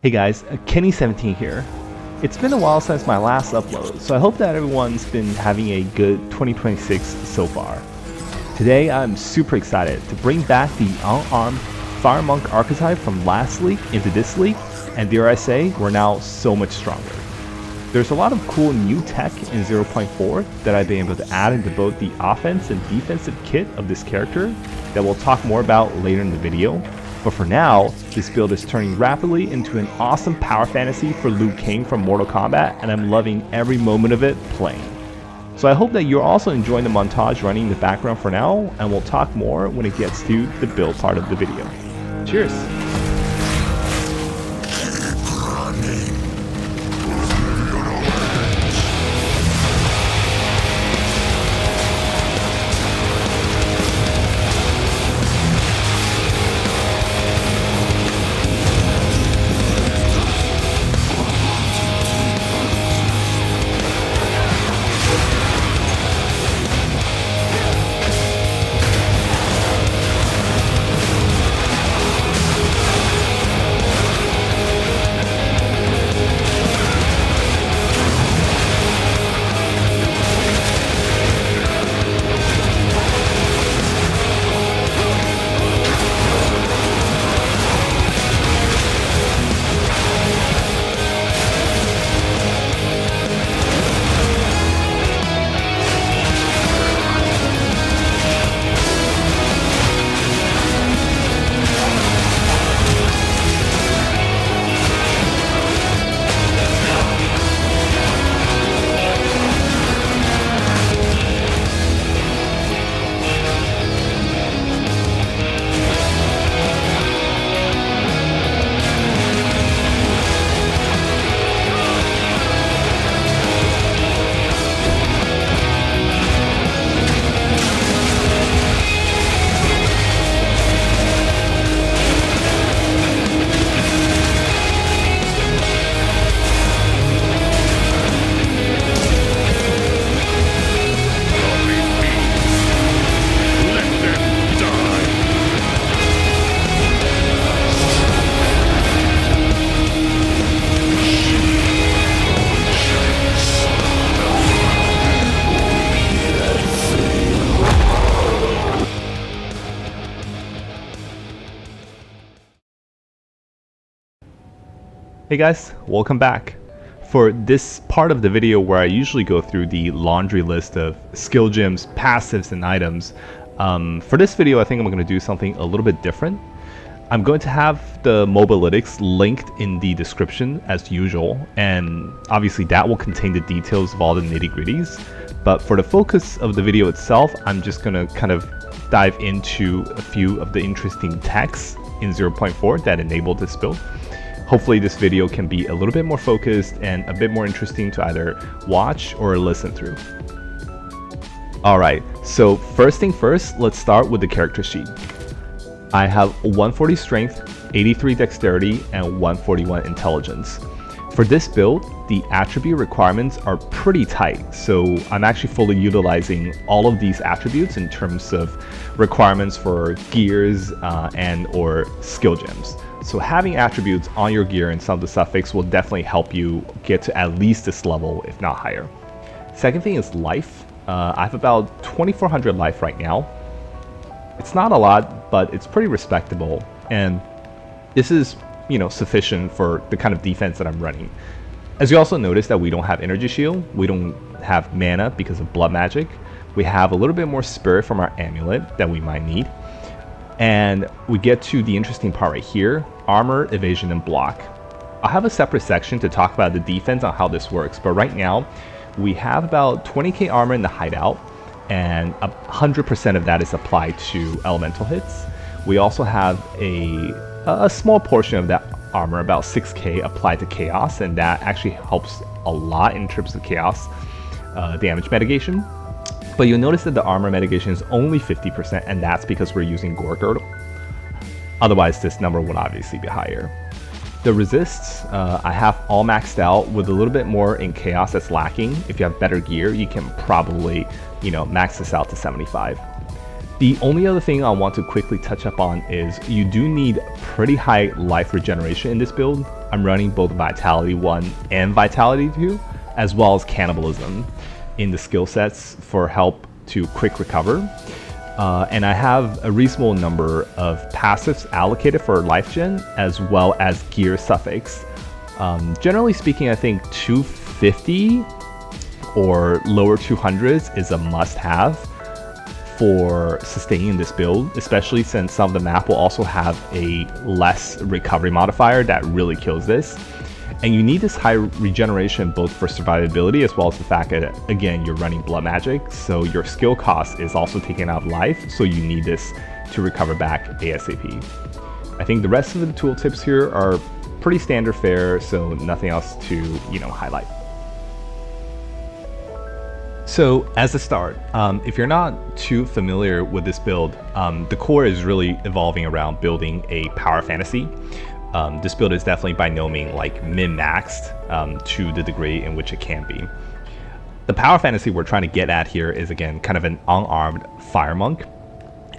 Hey guys, Kenny17 here. It's been a while since my last upload, so I hope that everyone's been having a good 2026 so far. Today I'm super excited to bring back the Unarmed Fire Monk archetype from last league into this league, and dare I say, we're now so much stronger. There's a lot of cool new tech in 0.4 that I've been able to add into both the offense and defensive kit of this character that we'll talk more about later in the video. But for now, this build is turning rapidly into an awesome power fantasy for Liu Kang from Mortal Kombat, and I'm loving every moment of it playing. So I hope that you're also enjoying the montage running in the background for now, and we'll talk more when it gets to the build part of the video. Cheers! Hey guys, welcome back. For this part of the video where I usually go through the laundry list of skill gems, passives, and items, for this video I think I'm going to do something a little bit different. I'm going to have the mobalytics linked in the description as usual, and obviously that will contain the details of all the nitty-gritties. But for the focus of the video itself, I'm just going to kind of dive into a few of the interesting techs in 0.4 that enable this build. Hopefully this video can be a little bit more focused and a bit more interesting to either watch or listen through. Alright, so first thing first, let's start with the character sheet. I have 140 strength, 83 dexterity, and 141 intelligence. For this build, the attribute requirements are pretty tight, so I'm actually fully utilizing all of these attributes in terms of requirements for gears and or skill gems. So having attributes on your gear and some of the suffix will definitely help you get to at least this level, if not higher. Second thing is life. I have about 2400 life right now. It's not a lot, but it's pretty respectable, and this is, you know, sufficient for the kind of defense that I'm running. As you also notice that we don't have energy shield, we don't have mana because of blood magic. We have a little bit more spirit from our amulet that we might need. And we get to the interesting part right here, armor, evasion, and block. I'll have a separate section to talk about the defense on how this works, but right now we have about 20k armor in the hideout, and 100% of that is applied to elemental hits. We also have a small portion of that armor, about 6k, applied to chaos, and that actually helps a lot in terms of chaos damage mitigation. But you'll notice that the armor mitigation is only 50%, and that's because we're using Gore Girdle. Otherwise, this number would obviously be higher. The resists, I have all maxed out with a little bit more in chaos that's lacking. If you have better gear, you can probably, max this out to 75. The only other thing I want to quickly touch up on is you do need pretty high life regeneration in this build. I'm running both Vitality 1 and Vitality 2, as well as Cannibalism in the skill sets for help to quick recover. And I have a reasonable number of passives allocated for life gen, as well as gear suffix. Generally speaking, I think 250 or lower 200s is a must-have for sustaining this build, especially since some of the map will also have a less recovery modifier that really kills this. And you need this high regeneration both for survivability as well as the fact that, again, you're running blood magic, so your skill cost is also taken out of life, so you need this to recover back ASAP. I think the rest of the tooltips here are pretty standard fare, so nothing else to, highlight. So as a start, if you're not too familiar with this build, the core is really evolving around building a power fantasy. This build is definitely by no means like min-maxed to the degree in which it can be. The power fantasy we're trying to get at here is, again, kind of an unarmed fire monk.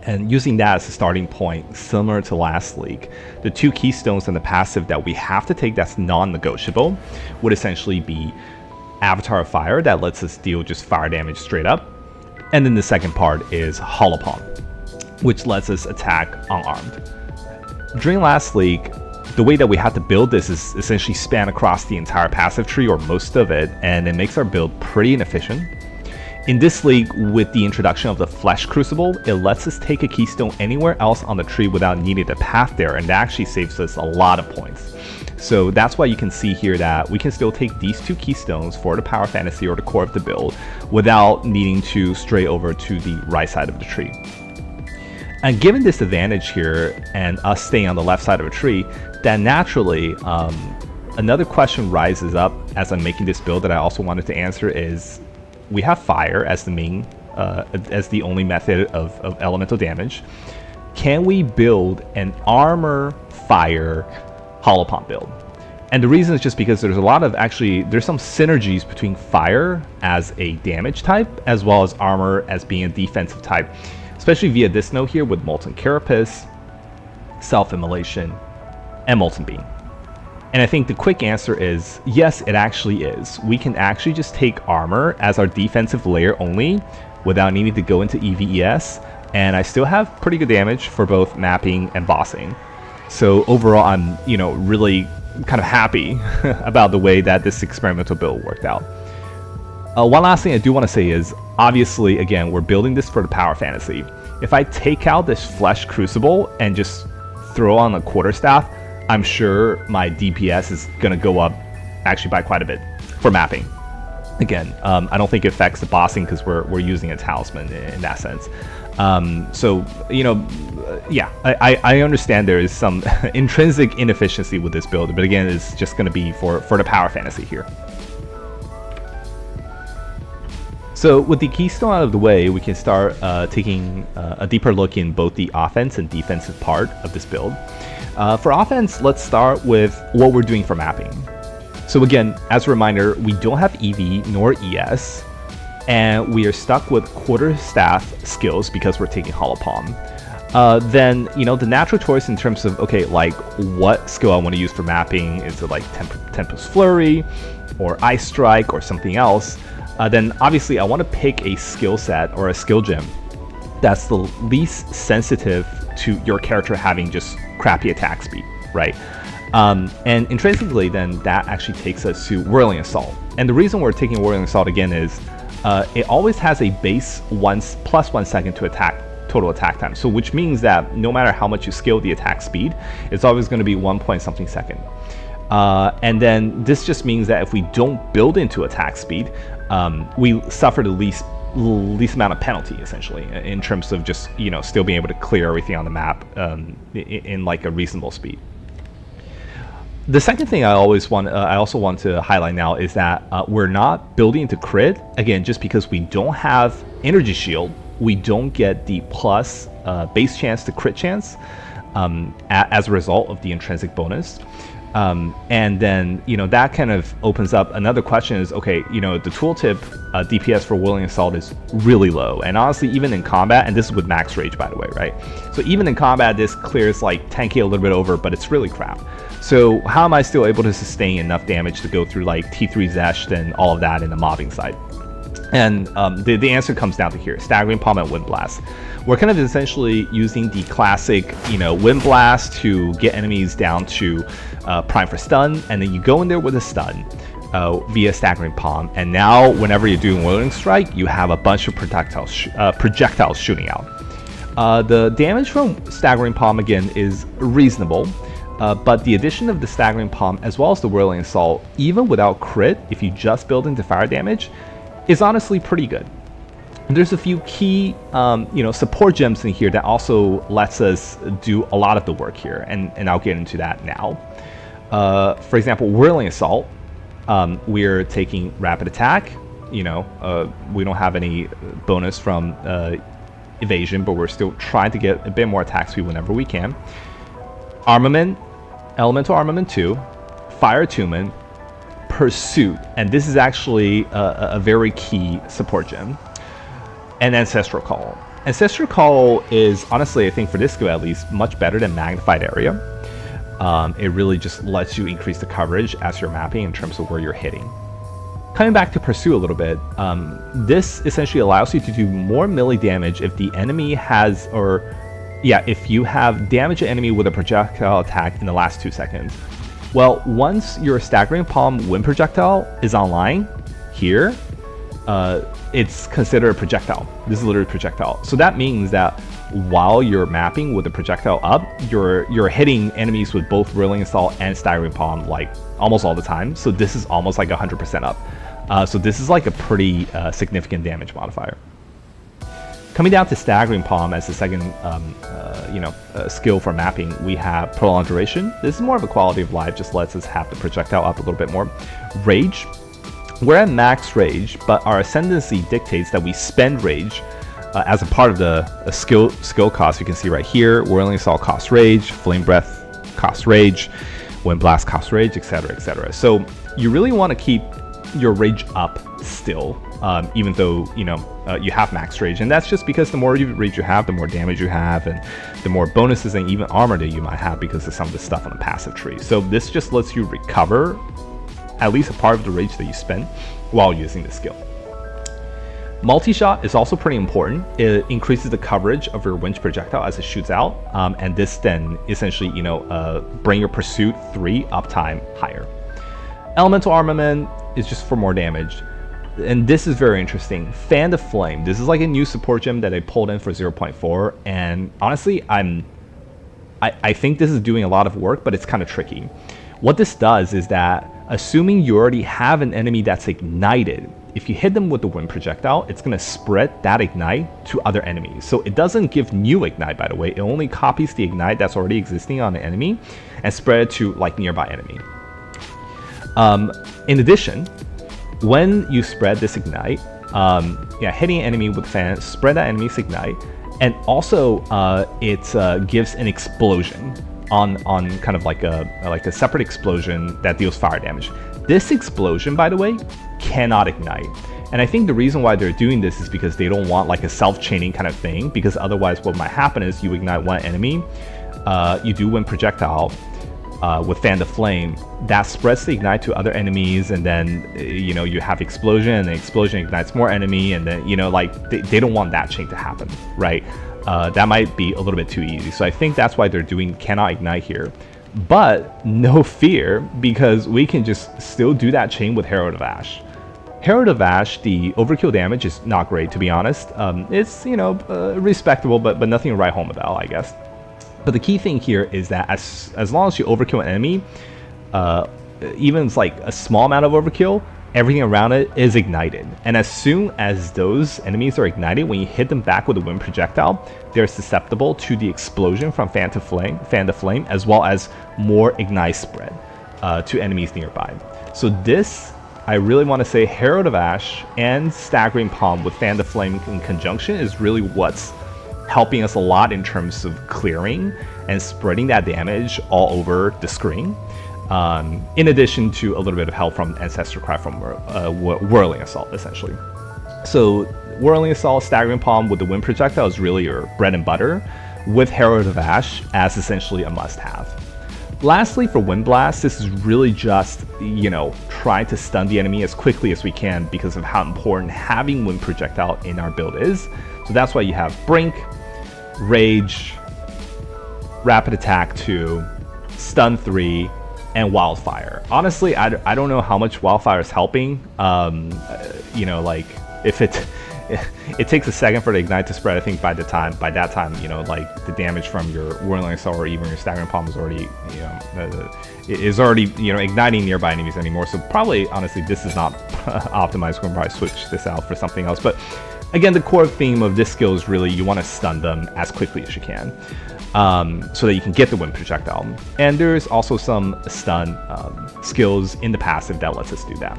And using that as a starting point, similar to last league, the two keystones and the passive that we have to take that's non-negotiable would essentially be Avatar of Fire that lets us deal just fire damage straight up. And then the second part is Hollow Palm, which lets us attack unarmed. During last league, the way that we have to build this is essentially span across the entire passive tree, or most of it, and it makes our build pretty inefficient. In this league, with the introduction of the Flesh Crucible, it lets us take a keystone anywhere else on the tree without needing to path there, and that actually saves us a lot of points. So that's why you can see here that we can still take these two keystones for the power fantasy or the core of the build without needing to stray over to the right side of the tree. And given this advantage here and us staying on the left side of a tree, then naturally another question rises up as I'm making this build that I also wanted to answer is, we have fire as the main, as the only method of elemental damage. Can we build an armor fire Hollow Palm build? And the reason is just because there's a lot of, there's some synergies between fire as a damage type as well as armor as being a defensive type, especially via this node here with Molten Carapace, Self-Immolation, and Molten Beam. And I think the quick answer is yes, it actually is. We can actually just take armor as our defensive layer only without needing to go into EVES, and I still have pretty good damage for both mapping and bossing. So overall, I'm really kind of happy about the way that this experimental build worked out. One last thing I do want to say is, obviously, again, we're building this for the power fantasy. If I take out this Flesh Crucible and just throw on a quarterstaff, I'm sure my DPS is going to go up actually by quite a bit for mapping. Again, I don't think it affects the bossing because we're using a talisman in that sense. So, yeah, I understand there is some intrinsic inefficiency with this build, but again, it's just going to be for the power fantasy here. So with the keystone out of the way, we can start taking a deeper look in both the offense and defensive part of this build. For offense, let's start with what we're doing for mapping. So again, as a reminder, we don't have EV nor ES, and we are stuck with quarterstaff skills because we're taking Hollow Palm. Then, the natural choice in terms of, okay, like what skill I want to use for mapping, is it like Tempest Flurry or Ice Strike or something else? Then obviously I want to pick a skill set or a skill gem that's the least sensitive to your character having just crappy attack speed, right? And intrinsically, then that actually takes us to Whirling Assault. And the reason we're taking Whirling Assault again is it always has a base plus 1 second to total attack time. So which means that no matter how much you scale the attack speed, it's always going to be 1 point something second. And then this just means that if we don't build into attack speed, we suffer the least amount of penalty, essentially, in terms of just still being able to clear everything on the map in like a reasonable speed. The second thing I also want to highlight now is that we're not building to crit, again, just because we don't have Energy Shield. We don't get the plus base chance to crit chance as a result of the intrinsic bonus. And then, that kind of opens up another question is, okay, the tooltip DPS for Whirling Assault is really low. And honestly, even in combat, and this is with max rage, by the way, right? So even in combat, this clears like 10k a little bit over, but it's really crap. So how am I still able to sustain enough damage to go through like T3 Xesht and all of that in the mobbing side? And the answer comes down to here: Staggering Palm and Wind Blast. We're kind of essentially using the classic, Wind Blast to get enemies down to prime for stun, and then you go in there with a stun via Staggering Palm, and now whenever you're doing Whirling Strike, you have a bunch of projectiles shooting out. The damage from Staggering Palm, again, is reasonable, but the addition of the Staggering Palm as well as the Whirling Assault, even without crit, if you just build into fire damage, is honestly pretty good. And there's a few key support gems in here that also lets us do a lot of the work here, and I'll get into that now. For example, Whirling Assault, we're taking rapid attack. We don't have any bonus from evasion, but we're still trying to get a bit more attack speed whenever we can. Armament, Elemental Armament 2, Fire Attunement, Pursuit, and this is actually a very key support gem, and Ancestral Call. Ancestral Call is honestly, I think for this skill at least, much better than Magnified Area. It really just lets you increase the coverage as you're mapping in terms of where you're hitting. Coming back to Pursue a little bit, this essentially allows you to do more melee damage if the enemy has, if you have damaged an enemy with a projectile attack in the last 2 seconds. Well, once your Staggering Palm Wind Projectile is online here, it's considered a projectile. This is literally a projectile. So that means that while you're mapping with the projectile up, you're hitting enemies with both Whirling Assault and Staggering Palm like almost all the time. So this is almost like 100% up. So this is like a pretty significant damage modifier. Coming down to Staggering Palm as the second skill for mapping, we have Prolonged Duration. This is more of a quality of life, just lets us have the projectile up a little bit more. Rage. We're at max rage, but our ascendancy dictates that we spend rage as a part of the skill cost. You can see right here, Whirling Assault costs rage, Flame Breath costs rage, Wind Blast costs rage, etc., etc. So you really want to keep your rage up still, even though you have max rage, and that's just because the more rage you have, the more damage you have, and the more bonuses and even armor that you might have because of some of the stuff on the passive tree. So this just lets you recover at least a part of the rage that you spend while using the skill. Multi-shot is also pretty important. It increases the coverage of your winch projectile as it shoots out, and this then essentially bring your Pursuit 3 uptime higher. Elemental Armament is just for more damage, and this is very interesting. Fan the Flame. This is like a new support gem that I pulled in for 0.4, and honestly, I think this is doing a lot of work, but it's kind of tricky. What this does is that, assuming you already have an enemy that's ignited, if you hit them with the wind projectile, it's going to spread that ignite to other enemies. So it doesn't give new ignite, by the way. It only copies the ignite that's already existing on the enemy and spread it to like nearby enemy. In addition, when you spread this ignite, hitting an enemy with fan, spread that enemy's ignite, and also it gives an explosion on kind of like a separate explosion that deals fire damage. This explosion, by the way, cannot ignite, and I think the reason why they're doing this is because they don't want like a self-chaining kind of thing, because otherwise what might happen is you ignite one enemy, you do wind projectile with Fan the Flame, that spreads the ignite to other enemies, and then you have explosion, and the explosion ignites more enemy, and then they don't want that chain to happen, right? That might be a little bit too easy. So I think that's why they're doing cannot ignite here. But no fear, because we can just still do that chain with Herald of Ash. Herald of Ash, the overkill damage is not great, to be honest. It's respectable, but nothing to write home about, I guess. But the key thing here is that as long as you overkill an enemy, even it's like a small amount of overkill, everything around it is ignited. And as soon as those enemies are ignited, when you hit them back with a wind projectile, they're susceptible to the explosion from Fan the Flame, as well as more ignite spread to enemies nearby. So this, I really want to say, Herald of Ash and Staggering Palm with Fan the Flame in conjunction is really what's helping us a lot in terms of clearing and spreading that damage all over the screen. in addition to a little bit of help from Ancestor Cry from Whirling Assault, essentially. So Whirling Assault, Staggering Palm with the Wind Projectile is really your bread and butter, with Herald of Ash as essentially a must-have. Lastly, for Wind Blast, this is really just, trying to stun the enemy as quickly as we can because of how important having Wind Projectile in our build is. So that's why you have Brink, Rage, Rapid Attack 2, Stun 3, and Wildfire. Honestly, I don't know how much Wildfire is helping. If it takes a second for the Ignite to spread, I think by that time, the damage from your Whirling Assault or even your Staggering Palm is already, igniting nearby enemies anymore. So probably, honestly, this is not optimized. We're gonna probably switch this out for something else. But again, the core theme of this skill is really you want to stun them as quickly as you can, so that you can get the Wind Projectile. And there's also some stun skills in the passive that lets us do that.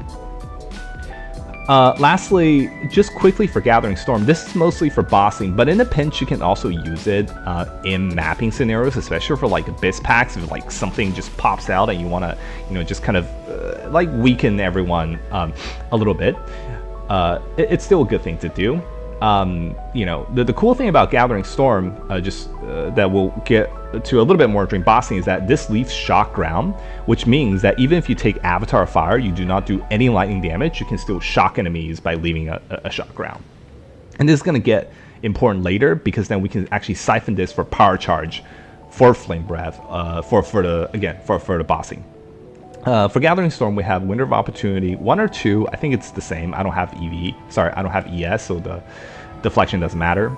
Lastly, just quickly for Gathering Storm, this is mostly for bossing, but in a pinch you can also use it in mapping scenarios, especially for like Abyss packs, if like something just pops out and you want to, just kind of weaken everyone a little bit. It's still a good thing to do. The cool thing about Gathering Storm, that we'll get to a little bit more during bossing, is that this leaves shock ground, which means that even if you take Avatar Fire, you do not do any lightning damage, you can still shock enemies by leaving a shock ground. And this is going to get important later, because then we can actually siphon this for Power Charge for Flame Breath, for the bossing. For Gathering Storm, we have Winter of Opportunity 1 or 2. I think it's the same. I don't have ES, so the deflection doesn't matter.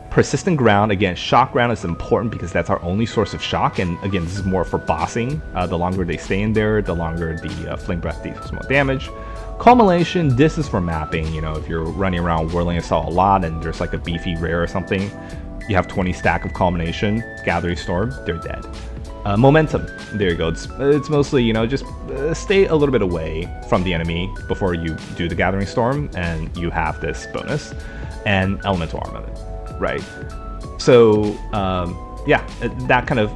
Persistent Ground, again, Shock Ground is important because that's our only source of shock, and again, this is more for bossing. The longer they stay in there, the longer the Flame Breath deals more damage. Culmination, this is for mapping. If you're running around Whirling Assault a lot and there's like a beefy rare or something, you have 20 stack of Culmination, Gathering Storm, they're dead. Momentum, there you go. It's mostly, just stay a little bit away from the enemy before you do the Gathering Storm, and you have this bonus. And Elemental Armament, right? So, that kind of,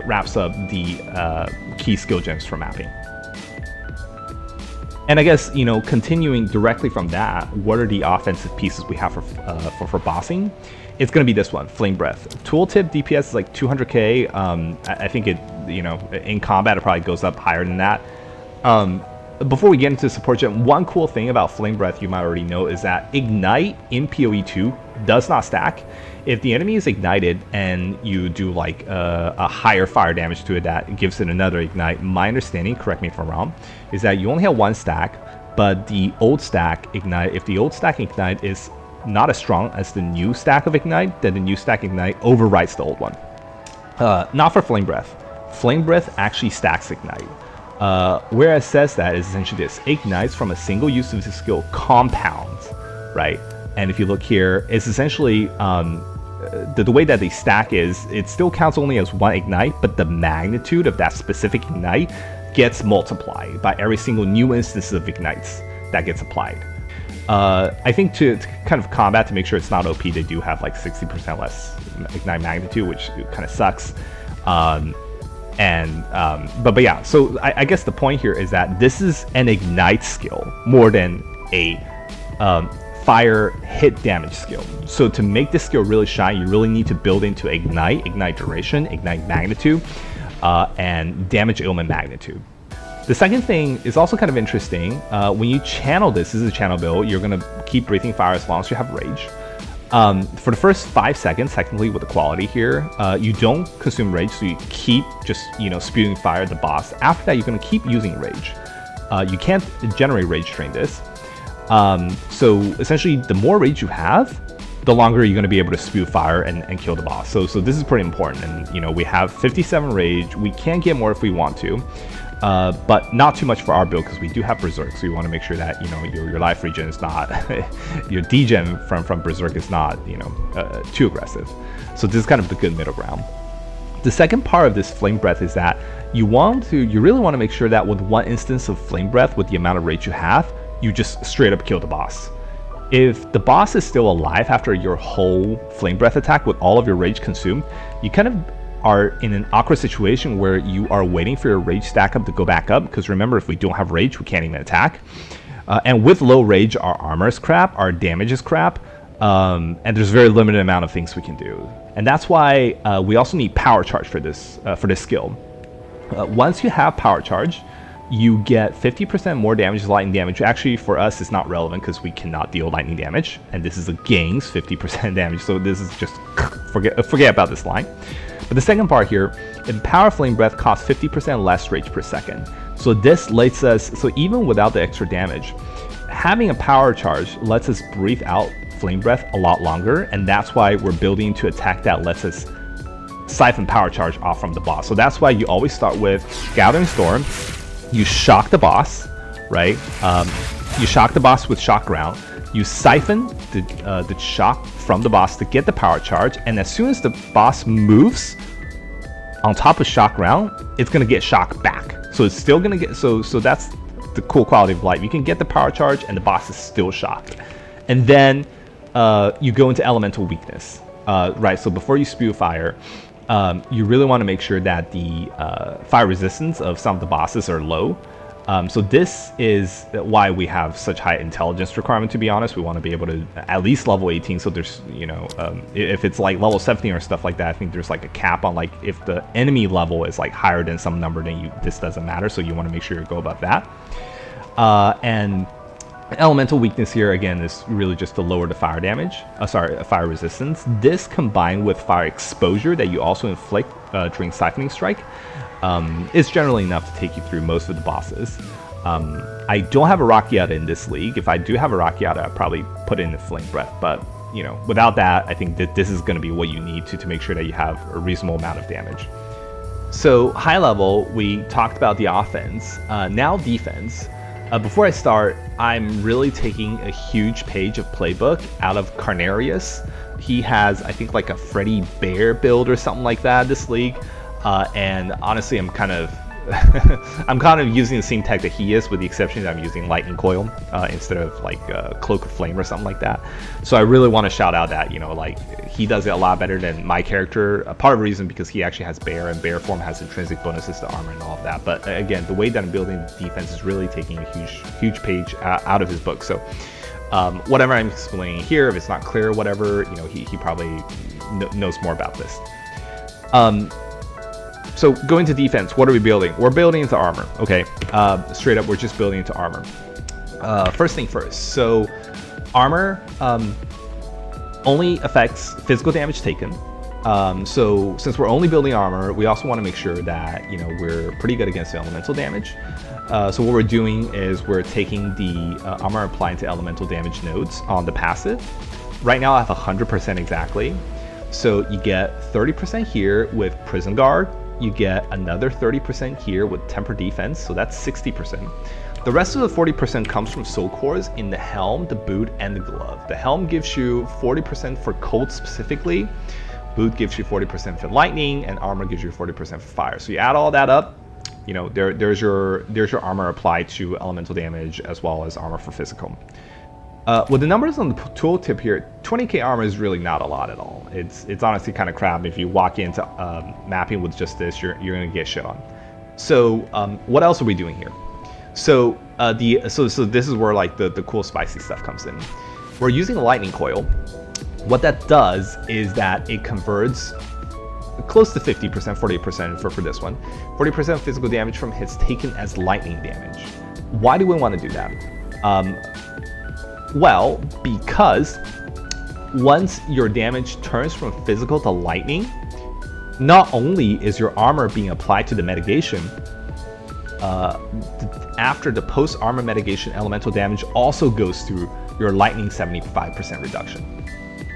wraps up the key skill gems for mapping. And I guess, continuing directly from that, what are the offensive pieces we have for bossing? It's going to be this one, Flame Breath. Tooltip DPS is like 200k. I think it, in combat, it probably goes up higher than that. Before we get into support gem, one cool thing about Flame Breath you might already know is that Ignite in POE2 does not stack. If the enemy is ignited and you do like a higher fire damage to it that gives it another Ignite, my understanding, correct me if I'm wrong, is that you only have one stack, but the old stack Ignite, if the old stack Ignite is not as strong as the new stack of Ignite, then the new stack Ignite overwrites the old one. Not for Flame Breath. Flame Breath actually stacks Ignite. Where it says that is essentially this: ignites from a single use of the skill compounds, right? And if you look here, it's essentially the way that they stack is it still counts only as one ignite, but the magnitude of that specific ignite gets multiplied by every single new instance of ignites that gets applied. I think to kind of combat, to make sure it's not OP, they do have like 60% less ignite magnitude, which kind of sucks. But yeah, so I guess the point here is that this is an ignite skill more than a fire hit damage skill. So to make this skill really shine, you really need to build into ignite duration, ignite magnitude, and damage ailment magnitude. The second thing is also kind of interesting. When you channel this is a channel build, you're going to keep breathing fire as long as you have rage. For the first 5 seconds, technically with the quality here, you don't consume rage, so you keep just, spewing fire at the boss. After that, you're going to keep using rage. You can't generate rage during this. So essentially, the more rage you have, the longer you're going to be able to spew fire and kill the boss. So this is pretty important. And, we have 57 rage. We can get more if we want to. But not too much for our build because we do have Berserk, so you want to make sure that your life regen is not your degen from Berserk is not too aggressive. So this is kind of the good middle ground. The second part of this Flame Breath is that you really want to make sure that with one instance of Flame Breath, with the amount of rage you have, you just straight up kill the boss. If the boss is still alive after your whole Flame Breath attack with all of your rage consumed, you kind of are in an awkward situation where you are waiting for your rage stack up to go back up, because remember, if we don't have rage, we can't even attack. And with low rage, our armor is crap, our damage is crap, and there's very limited amount of things we can do. And that's why we also need power charge for this skill. Once you have power charge, you get 50% more damage as lightning damage. Actually, for us, it's not relevant because we cannot deal lightning damage, and this is a gang's 50% damage. So this is just forget about this line. But the second part here, Empower Flame Breath costs 50% less rage per second. So this lets us, so even without the extra damage, having a power charge lets us breathe out Flame Breath a lot longer, and that's why we're building to attack that lets us siphon power charge off from the boss. So that's why you always start with Gathering Storm. You shock the boss, right? You shock the boss with Shock Ground. You siphon the shock from the boss to get the power charge, and as soon as the boss moves on top of Shock Ground, it's gonna get shocked back. So it's still gonna get, so that's the cool quality of life. You can get the power charge and the boss is still shocked. And then you go into Elemental Weakness, right? So before you spew fire, you really want to make sure that the fire resistance of some of the bosses are low. So this is why we have such high intelligence requirement, to be honest. We want to be able to at least level 18, so there's, you know, if it's like level 17 or stuff like that, I think there's like a cap on, like, if the enemy level is like higher than some number, then this doesn't matter, so you want to make sure you go above that. And Elemental Weakness here, again, is really just to lower the fire damage, fire resistance. This combined with fire exposure that you also inflict during Siphoning Strike is generally enough to take you through most of the bosses. I don't have a Rakiata in this league. If I do have a Rakiata, I'd probably put in the Flame Breath, but, you know, without that, I think that this is going to be what you need to make sure that you have a reasonable amount of damage. So high level, we talked about the offense. Now defense. Before I start, I'm really taking a huge page of playbook out of Carnarius. He has, I think, like a Freddy Bear build or something like that this league, and honestly, I'm kind of using the same tech that he is, with the exception that I'm using Lightning Coil instead of like Cloak of Flame or something like that. So I really want to shout out that, you know, like, he does it a lot better than my character. Part of the reason because he actually has Bear, and Bear form has intrinsic bonuses to armor and all of that. But again, the way that I'm building defense is really taking a huge page out of his book. So whatever I'm explaining here, if it's not clear or whatever, you know, he probably knows more about this. So going to defense, what are we building? We're building into armor, okay? Straight up, we're just building into armor. First thing first, so armor only affects physical damage taken. So since we're only building armor, we also want to make sure that, you know, we're pretty good against the elemental damage. So what we're doing is we're taking the armor applied to elemental damage nodes on the passive. Right now I have 100% exactly. So you get 30% here with Prison Guard. You get another 30% here with Temper Defense, so that's 60%. The rest of the 40% comes from soul cores in the helm, the boot, and the glove. The helm gives you 40% for cold specifically, boot gives you 40% for lightning, and armor gives you 40% for fire. So you add all that up, you know, there's your armor applied to elemental damage as well as armor for physical. With the numbers on the tooltip here, 20k armor is really not a lot at all. It's honestly kind of crap. If you walk into mapping with just this, you're gonna get shit on. So what else are we doing here? So so this is where like the cool spicy stuff comes in. We're using a lightning coil. What that does is that it converts close to 50%, 48% for this one, 40% physical damage from hits taken as lightning damage. Why do we want to do that? Well, because once your damage turns from physical to lightning, not only is your armor being applied to the mitigation, after the post-armor mitigation, elemental damage also goes through your lightning 75% reduction,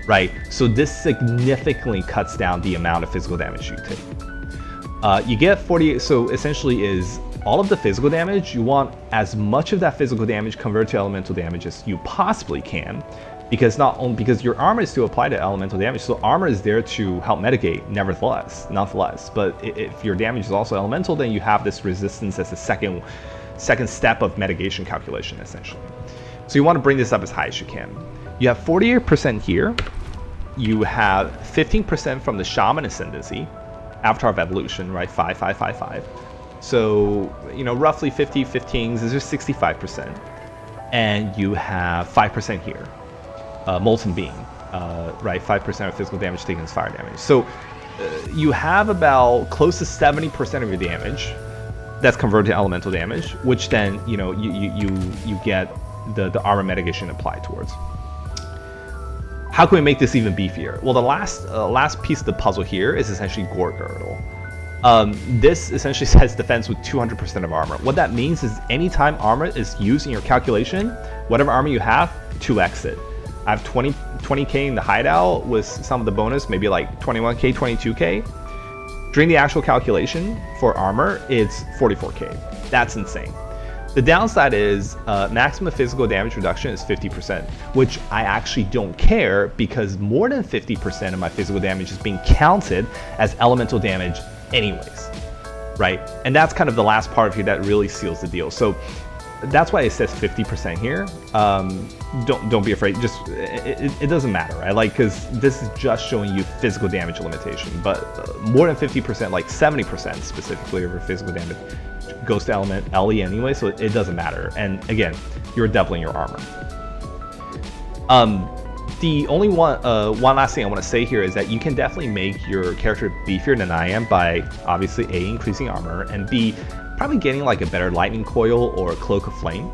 right? So this significantly cuts down the amount of physical damage you take. You get 48, so essentially is all of the physical damage, you want as much of that physical damage converted to elemental damage as you possibly can, because because your armor is to apply to elemental damage, so armor is there to help mitigate, nonetheless. But if your damage is also elemental, then you have this resistance as a second step of mitigation calculation, essentially. So you want to bring this up as high as you can. You have 48% here. You have 15% from the Shaman Ascendancy. Avatar of Evolution, right? 5, 5, 5, 5. So, you know, roughly 50, 15s is just 65%. And you have 5% here. Molten Beam, right? 5% of physical damage taken is fire damage. So you have about close to 70% of your damage that's converted to elemental damage, which then, you know, you get the armor mitigation applied towards. How can we make this even beefier? Well, the last piece of the puzzle here is essentially Gore Girdle. This essentially sets defense with 200% of armor. What that means is anytime armor is used in your calculation, whatever armor you have, 2x it. I have 20k in the hideout with some of the bonus, maybe like 21k, 22k. During the actual calculation for armor, it's 44k. That's insane. The downside is maximum physical damage reduction is 50%, which I actually don't care because more than 50% of my physical damage is being counted as elemental damage anyways, right? And that's kind of the last part of here that really seals the deal. So that's why it says 50% here. Don't be afraid. Just it doesn't matter, right? Like, because this is just showing you physical damage limitation. But more than 50%, like 70% specifically of your physical damage, goes to element LE anyway, so it doesn't matter. And again, you're doubling your armor. The only one last thing I want to say here is that you can definitely make your character beefier than I am by obviously A, increasing armor, and B, probably getting like a better lightning coil or a cloak of flame.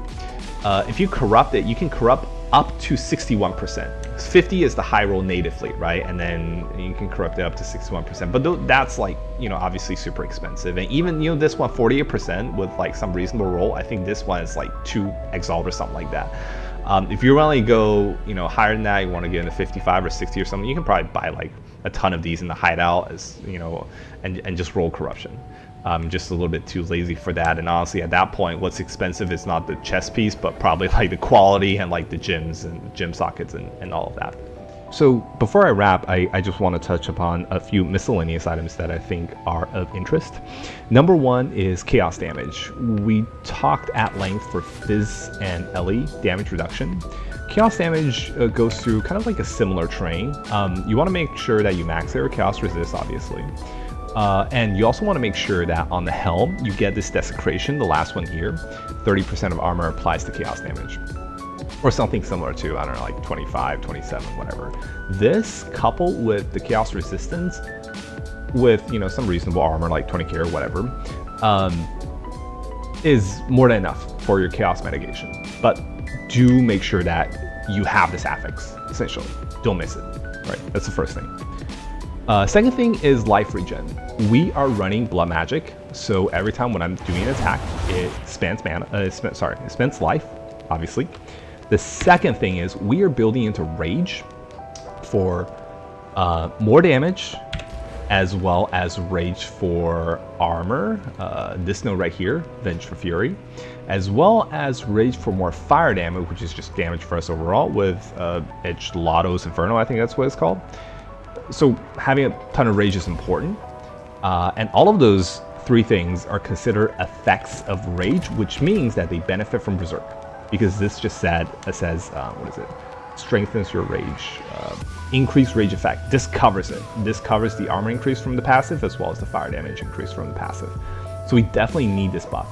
If you corrupt it, you can corrupt up to 61%. 50 is the high roll natively, right? And then you can corrupt it up to 61%. But that's like, you know, obviously super expensive. And even, you know, this one 48% with like some reasonable roll, I think this one is like 2 exalt or something like that. If you want to go, you know, higher than that, you want to get into 55 or 60 or something, you can probably buy like a ton of these in the hideout, as you know, and just roll corruption. Just a little bit too lazy for that, and honestly at that point what's expensive is not the chest piece, but probably like the quality and like the gyms and gym sockets and all of that. So before I wrap, I just want to touch upon a few miscellaneous items that I think are of interest. Number one is chaos damage. We talked at length for Fizz and LE damage reduction. Chaos damage goes through kind of like a similar train. You want to make sure that you max your chaos resist, obviously. And you also want to make sure that on the helm, you get this desecration, the last one here. 30% of armor applies to chaos damage. Or something similar to, I don't know, like 25, 27, whatever. This, coupled with the chaos resistance, with, you know, some reasonable armor, like 20k or whatever, is more than enough for your chaos mitigation. But do make sure that you have this affix, essentially. Don't miss it, right? That's the first thing. Second thing is life regen. We are running blood magic, so every time when I'm doing an attack, it spends mana. It spends life, obviously. The second thing is we are building into rage for more damage, as well as rage for armor. This node right here, Venge for Fury, as well as rage for more fire damage, which is just damage for us overall with Edge Lotto's Inferno, I think that's what it's called. So having a ton of rage is important, and all of those three things are considered effects of rage, which means that they benefit from Berserk, because this just says what is it? Strengthens your rage, increased rage effect. This covers it. This covers the armor increase from the passive as well as the fire damage increase from the passive. So we definitely need this buff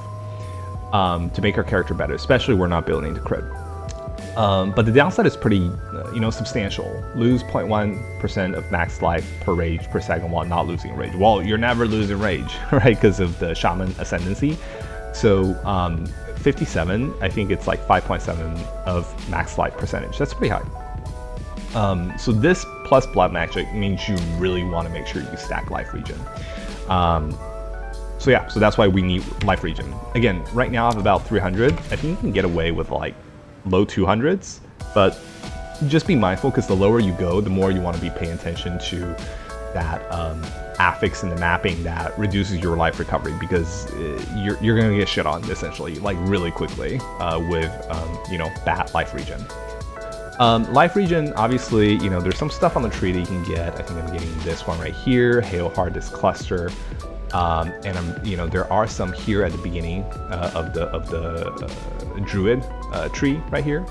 to make our character better, especially we're not building to crit. But the downside is pretty, substantial. Lose 0.1% of max life per rage per second while not losing rage. Well, you're never losing rage, right? Because of the Shaman Ascendancy. So 57, I think it's like 5.7 of max life percentage. That's pretty high. So this plus blood magic means you really want to make sure you stack life regen. So that's why we need life regen. Again, right now I have about 300. I think you can get away with like low 200s, but just be mindful, because the lower you go, the more you want to be paying attention to that affix in the mapping that reduces your life recovery, because you're gonna get shit on essentially, like really quickly with bad life regen. Life regen, obviously, there's some stuff on the tree that you can get. I think I'm getting this one right here, Hail Hard, this cluster. And there are some here at the beginning of the druid tree right here.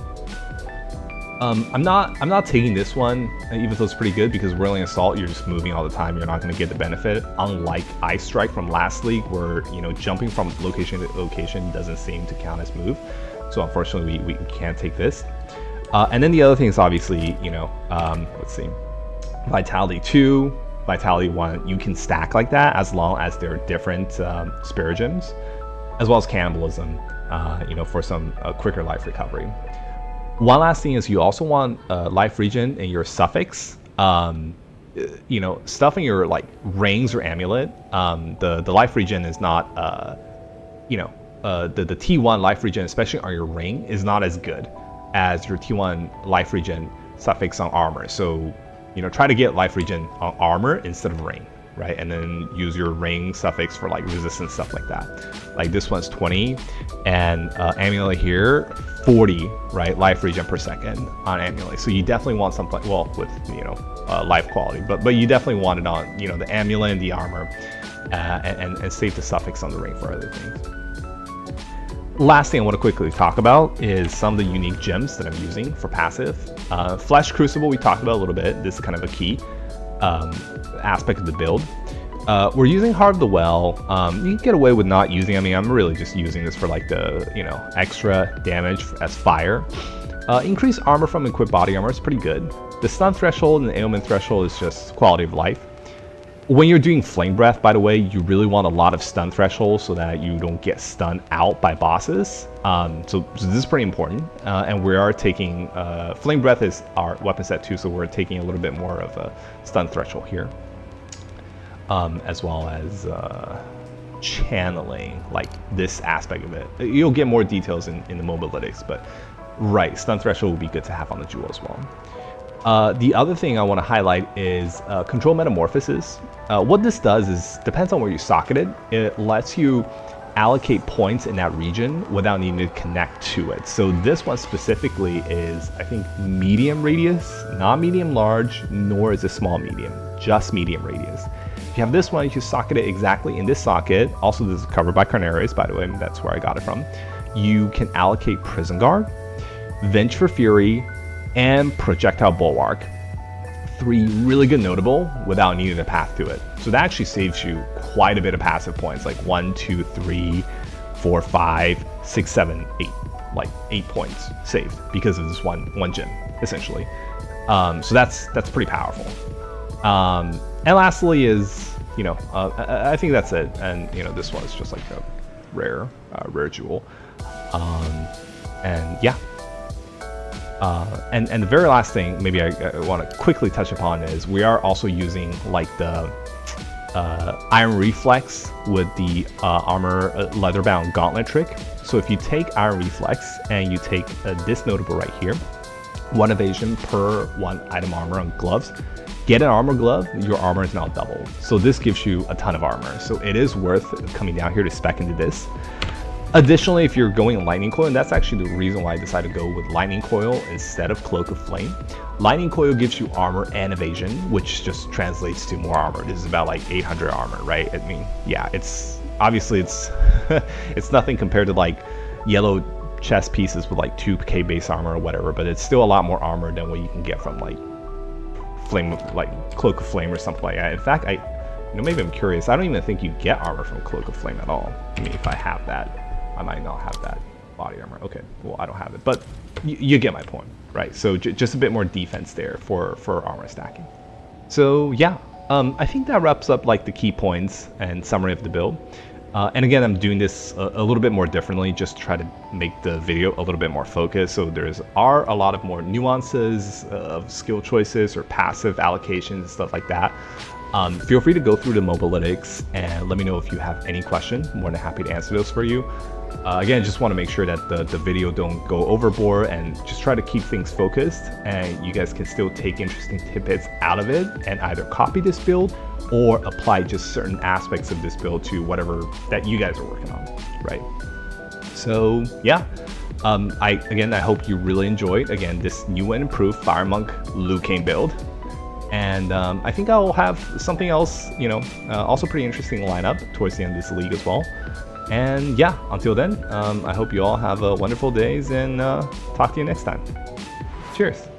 I'm not taking this one, even though it's pretty good, because Whirling Assault, you're just moving all the time. You're not going to get the benefit. Unlike Ice Strike from last league, where jumping from location to location doesn't seem to count as move. So unfortunately, we can't take this. And then the other thing is obviously, let's see, Vitality 2, Vitality 1. You can stack like that as long as they're different Spirit Gems, as well as Cannibalism, for some quicker life recovery. One last thing is you also want life regen in your suffix. Stuff in your like rings or amulet. The life regen is not, the T1 life regen, especially on your ring, is not as good as your T1 life regen suffix on armor. So, try to get life regen on armor instead of ring, right? And then use your ring suffix for like resistance stuff like that. Like this one's 20, and amulet here 40, right? Life regen per second on amulet. So you definitely want something, well, with life quality, but you definitely want it on the amulet and the armor, and save the suffix on the ring for other things. Last thing I want to quickly talk about is some of the unique gems that I'm using for passive. Flesh Crucible we talked about a little bit. This is kind of a key aspect of the build. We're using Heart of the Well. You can get away with not using, I'm really just using this for like the, extra damage as fire. Increase armor from equipped body armor is pretty good. The stun threshold and the ailment threshold is just quality of life. When you're doing Flame Breath, by the way, you really want a lot of stun threshold so that you don't get stunned out by bosses. So this is pretty important. And we are taking, Flame Breath is our weapon set too, so we're taking a little bit more of a stun threshold here. As well as channeling, like this aspect of it. You'll get more details in the mobilitics, but right, stun threshold would be good to have on the jewel as well. The other thing I want to highlight is control metamorphosis. What this does is, depends on where you socket it, it lets you allocate points in that region without needing to connect to it. So this one specifically is, I think, medium radius, not medium large, nor is it small medium, just medium radius. If you have this one, you can socket it exactly in this socket. Also, this is covered by Carnarius, by the way, that's where I got it from. You can allocate Prison Guard, Venge for Fury, and Projectile Bulwark. 3 really good notable without needing a path to it. So that actually saves you quite a bit of passive points, like 1, 2, 3, 4, 5, 6, 7, 8. Like 8 points saved because of this one gem, essentially. So that's pretty powerful. And lastly is, I think that's it. And, this one's just like a rare jewel. And yeah. And the very last thing maybe I want to quickly touch upon is we are also using like the Iron Reflex with the armor leather-bound gauntlet trick. So if you take Iron Reflex and you take this notable right here, 1 evasion per 1 item armor on gloves, get an armor glove, your armor is now doubled. So this gives you a ton of armor. So it is worth coming down here to spec into this. Additionally, if you're going Lightning Coil, and that's actually the reason why I decided to go with Lightning Coil instead of Cloak of Flame. Lightning Coil gives you armor and evasion, which just translates to more armor. This is about like 800 armor, right? I mean, yeah, it's obviously it's nothing compared to like yellow chest pieces with like 2k base armor or whatever, but it's still a lot more armor than what you can get from like Flame, like Cloak of Flame or something like that. In fact, maybe I'm curious. I don't even think you get armor from Cloak of Flame at all. I mean, if I have that. I might not have that body armor. Okay, well, I don't have it, but you get my point, right? So just a bit more defense there for armor stacking. So yeah, I think that wraps up like the key points and summary of the build. And again, I'm doing this a little bit more differently, just to try to make the video a little bit more focused. So are a lot of more nuances of skill choices or passive allocations, stuff like that. Feel free to go through the mobilitics and let me know if you have any question. I'm more than happy to answer those for you. Again, just want to make sure that the video don't go overboard and just try to keep things focused, and you guys can still take interesting tidbits out of it and either copy this build or apply just certain aspects of this build to whatever that you guys are working on, right? So yeah, I hope you really enjoyed, again, this new and improved Fire Monk Liu Kang build. And I think I'll have something else, also pretty interesting lineup towards the end of this league as well. And yeah, until then, I hope you all have wonderful days and talk to you next time. Cheers.